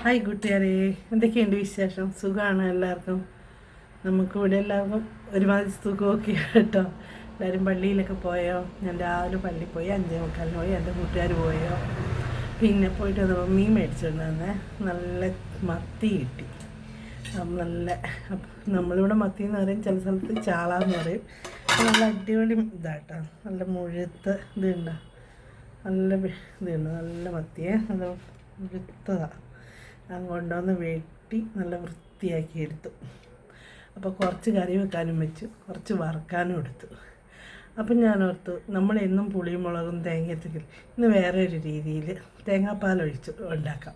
Hi കൂട്ടുകാരെ, എന്തൊക്കെയുണ്ട് വിശേഷം? സുഖമാണ് എല്ലാവർക്കും. നമുക്കിവിടെ എല്ലാവർക്കും ഒരുമാതിരി സുഖമൊക്കെ കേട്ടോ. എല്ലാവരും പള്ളിയിലൊക്കെ പോയോ? ഞാൻ രാവിലെ പള്ളിയിൽ പോയി, 5:45 പോയി. എൻ്റെ കൂട്ടുകാർ പോയോ? പിന്നെ പോയിട്ട് അത് മീൻ മേടിച്ചിട്ടുണ്ട് തന്നെ. നല്ല മത്തി കിട്ടി. നല്ല നമ്മളിവിടെ മത്തി എന്ന് പറയും, ചില സ്ഥലത്ത് ചാളാന്ന് പറയും. നല്ല അടിപൊളി ഇതാട്ടോ, നല്ല മുഴുത്ത ഇതുണ്ട്, നല്ല ഇതുണ്ട്, നല്ല മത്തിയെ, നല്ല മുഴുത്തതാണ്. ഞാൻ കൊണ്ടുവന്ന് വെട്ടി നല്ല വൃത്തിയാക്കി എടുത്തു. അപ്പോൾ കുറച്ച് കറി വെക്കാനും വെച്ചു, കുറച്ച് വറുക്കാനും എടുത്തു. അപ്പം ഞാൻ ഓർത്തു, നമ്മളെന്നും പുളിയും മുളകും തേങ്ങയെത്തിക്കില്ല, ഇന്ന് വേറെ ഒരു രീതിയിൽ തേങ്ങാപ്പാലൊഴിച്ച് ഉണ്ടാക്കാം.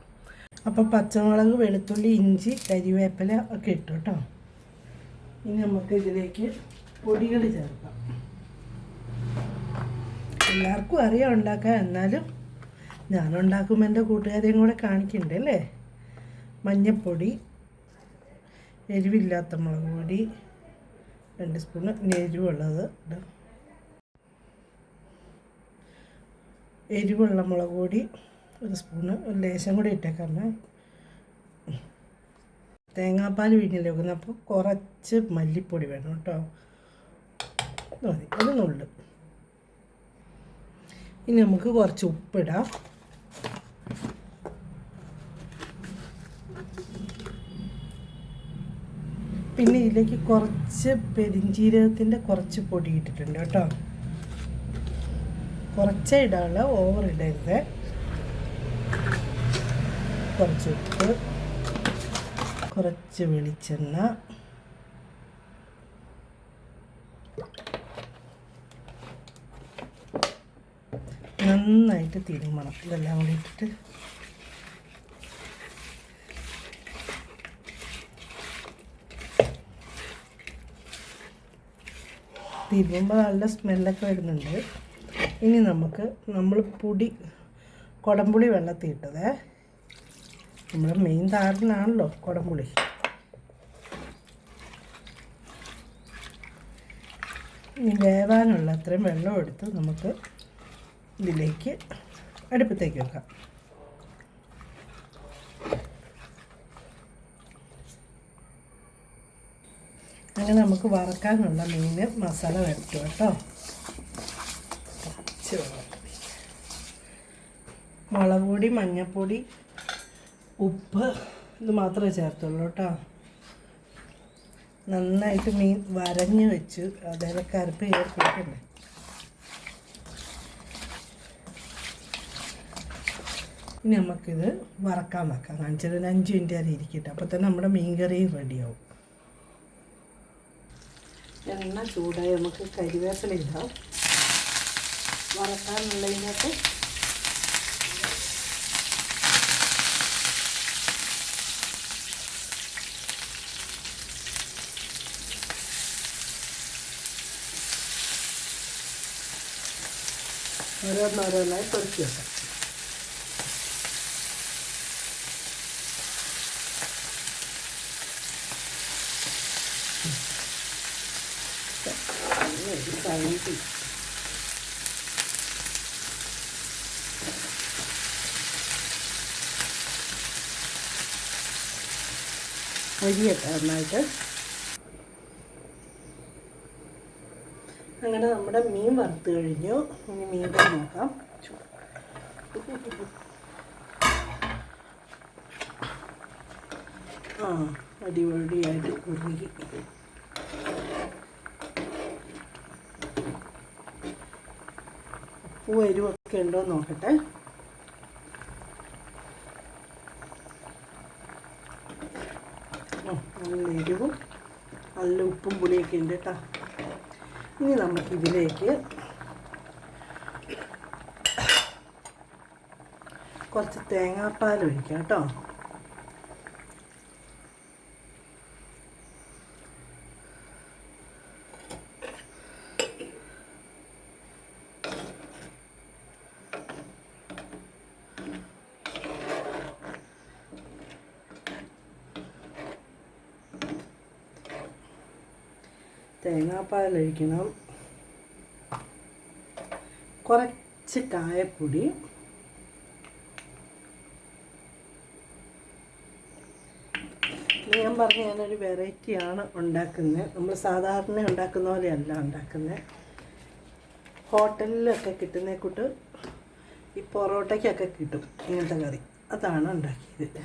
അപ്പോൾ പച്ചമുളക്, വെളുത്തുള്ളി, ഇഞ്ചി, കരിവേപ്പില ഒക്കെ ഇട്ടു കേട്ടോ. ഇനി നമുക്ക് ഇതിലേക്ക് പൊടികൾ ചേർക്കാം. എല്ലാവർക്കും അറിയാം ഉണ്ടാക്കാൻ, എന്നാലും ഞാനുണ്ടാക്കുമ്പോൾ എൻ്റെ കൂട്ടുകാരെയും കൂടെ കാണിക്കണ്ടേ അല്ലേ. മഞ്ഞൾപ്പൊടി, എരിവില്ലാത്ത മുളക് പൊടി 2 സ്പൂണ്, എരിവുള്ളത് ഇടാം. എരിവുള്ള മുളക് പൊടി 1 സ്പൂണ്, ലേശം കൂടി ഇട്ടേക്കാം. തേങ്ങാപ്പാൽ പിഴിഞ്ഞില്ലേ വെക്കുന്നത്, അപ്പോൾ കുറച്ച് മല്ലിപ്പൊടി വേണം കേട്ടോ. മതി, അത് നുള്ളു. ഇനി നമുക്ക് കുറച്ച് ഉപ്പിടാം. പിന്നെ ഇതിലേക്ക് കുറച്ച് പെരിഞ്ജീരകത്തിൻ്റെ കുറച്ച് പൊടി ഇട്ടിട്ടുണ്ട് കേട്ടോ. കുറച്ചേ ഇടാനുള്ള, ഓവർ ഇടരുത്. കുറച്ച് ഉപ്പ്, കുറച്ച് വെളിച്ചെണ്ണ, നന്നായിട്ട് തിരുമണം. ഇതെല്ലാം കൂടി ഇട്ടിട്ട് തിരുമ്പുമ്പോൾ നല്ല സ്മെല്ലൊക്കെ വരുന്നുണ്ട്. ഇനി നമ്മൾ കുടംപുളി വെള്ളത്തിൽ ഇട്ടത്, നമ്മുടെ മെയിൻ താരനാണല്ലോ കുടംപുളി. ഇനി വേവാനുള്ള അത്രയും വെള്ളം എടുത്ത് നമുക്ക് ഇതിലേക്ക് അടുപ്പത്തേക്ക് വെക്കാം. അങ്ങനെ നമുക്ക് വറക്കാനുള്ള മീൻ മസാല വരട്ടും കേട്ടോ. മുളക് പൊടി, മഞ്ഞൾപ്പൊടി, ഉപ്പ്, ഇത് മാത്രമേ ചേർത്തുള്ളൂ കേട്ടോ. നന്നായിട്ട് മീൻ വരഞ്ഞ് വെച്ച് അതേലൊക്കെ അരപ്പ് ചേർത്തിട്ടുണ്ട്. ഇനി നമുക്കിത് വറക്കാൻ വെക്കാം. കാണിച്ചത് 5 മിനിറ്റ് വരെ ഇരിക്കട്ടെ. അപ്പോൾ തന്നെ നമ്മുടെ മീൻ കറിയും റെഡിയാവും. എണ്ണ ചൂടായി, നമുക്ക് കരിവേപ്പില ഇടാം വറക്കാനുള്ളതിനകത്ത്. ഓരോന്നോരോന്നായി പൊരിച്ച് വെക്കാം. മൊരിയട്ടെ നന്നായിട്ട്. അങ്ങനെ നമ്മുടെ മീൻ വറുത്ത് കഴിഞ്ഞു. ഇനി മീൻ കറി നോക്കാം. അടിപൊളിയായിട്ട് കുറുകി. ഉപ്പും എരിവൊക്കെ ഉണ്ടോ നോക്കട്ടെ. നല്ല എരിവും നല്ല ഉപ്പും പുളിയൊക്കെ ഉണ്ട് കേട്ടോ. ഇനി നമുക്കിതിലേക്ക് കുറച്ച് തേങ്ങാപ്പാൽ ഒഴിക്കാം കേട്ടോ. തേങ്ങാപ്പാലൊഴിക്കണം. കുറച്ച് കായപ്പൊടി, ഞാൻ പറഞ്ഞ ഞാനൊരു വെറൈറ്റിയാണ് ഉണ്ടാക്കുന്നത്. നമ്മൾ സാധാരണ ഉണ്ടാക്കുന്ന പോലെയല്ല ഉണ്ടാക്കുന്നത്. ഹോട്ടലിലൊക്കെ കിട്ടുന്ന കൂട്ട് ഈ പൊറോട്ടയ്ക്കൊക്കെ കിട്ടും ഇങ്ങനത്തെ കറി. അതാണ് ഉണ്ടാക്കിയത്.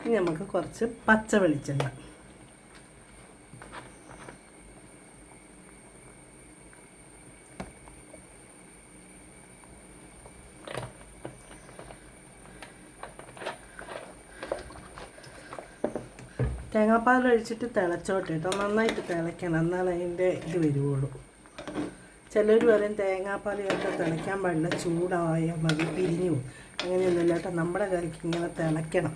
ഇനി നമുക്ക് കുറച്ച് പച്ച വെളിച്ചെണ്ണ, തേങ്ങാപ്പാൽ ഒഴിച്ചിട്ട് തിളച്ചോട്ടെ കേട്ടോ. നന്നായിട്ട് തിളയ്ക്കണം, എന്നാൽ അതിൻ്റെ ഇത് വരുവുള്ളൂ. ചിലർ പറയും തേങ്ങാപ്പാൽ കേട്ടോ തിളയ്ക്കാൻ പാടില്ല, ചൂടായാൽ മതി, പിരിഞ്ഞു പോകും. അങ്ങനെയൊന്നുമില്ല കേട്ടോ. നമ്മുടെ കറിക്ക് ഇങ്ങനെ തിളയ്ക്കണം.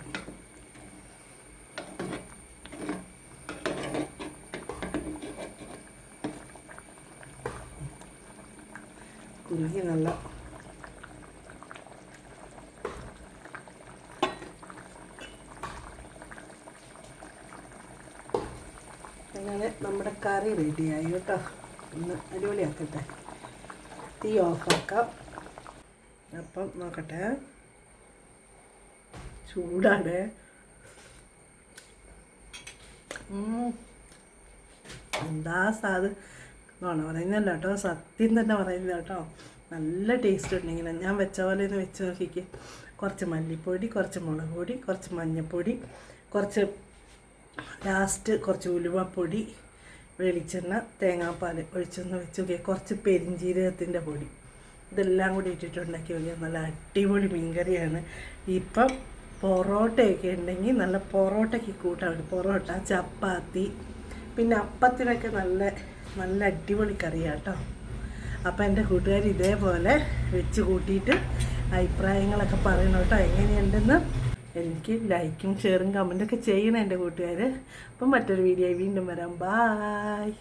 കുറുകി നല്ല അങ്ങനെ നമ്മുടെ കറി റെഡിയായി കേട്ടോ. ഒന്ന് അടിപൊളിയാക്കട്ടെ. തീ ഓഫാക്കാം. അപ്പം നോക്കട്ടെ, ചൂടാണ്. എന്താ സാധ് നോണ പറയുന്നല്ല കേട്ടോ, സത്യം തന്നെ പറയുന്നത് കേട്ടോ. നല്ല ടേസ്റ്റ് ഉണ്ടെങ്കിൽ ഞാൻ വെച്ച പോലെ ഒന്ന് വെച്ച് നോക്കിക്ക്. കുറച്ച് മല്ലിപ്പൊടി, കുറച്ച് മുളക് പൊടി, കുറച്ച് മഞ്ഞൾപ്പൊടി, കുറച്ച് ലാസ്റ്റ് കുറച്ച് ഉലുവപ്പൊടി, വെളിച്ചെണ്ണ, തേങ്ങാപ്പാൽ ഒഴിച്ചൊന്ന് വെച്ച് നോക്കിയാൽ കുറച്ച് പെരിഞ്ജീരകത്തിൻ്റെ പൊടി, ഇതെല്ലാം കൂടി ഇട്ടിട്ടുണ്ടാക്കി നോക്കിയാൽ നല്ല അടിപൊളി മീൻകറിയാണ്. ഇപ്പം പൊറോട്ടയൊക്കെ ഉണ്ടെങ്കിൽ നല്ല പൊറോട്ടയ്ക്ക് കൂട്ടാണ്. പൊറോട്ട, ചപ്പാത്തി, പിന്നെ അപ്പത്തിനൊക്കെ നല്ല നല്ല അടിപൊളി കറിയാണ് കേട്ടോ. അപ്പോൾ എൻ്റെ കൂട്ടുകാർ ഇതേപോലെ വെച്ച് കൂട്ടിയിട്ട് അഭിപ്രായങ്ങളൊക്കെ പറയണം കേട്ടോ, എങ്ങനെയുണ്ടെന്ന്. എനിക്ക് ലൈക്കും ഷെയറും കമൻറ്റൊക്കെ ചെയ്യണം എൻ്റെ കൂട്ടുകാർ. അപ്പം മറ്റൊരു വീഡിയോ വീണ്ടും വരാം. ബായ്.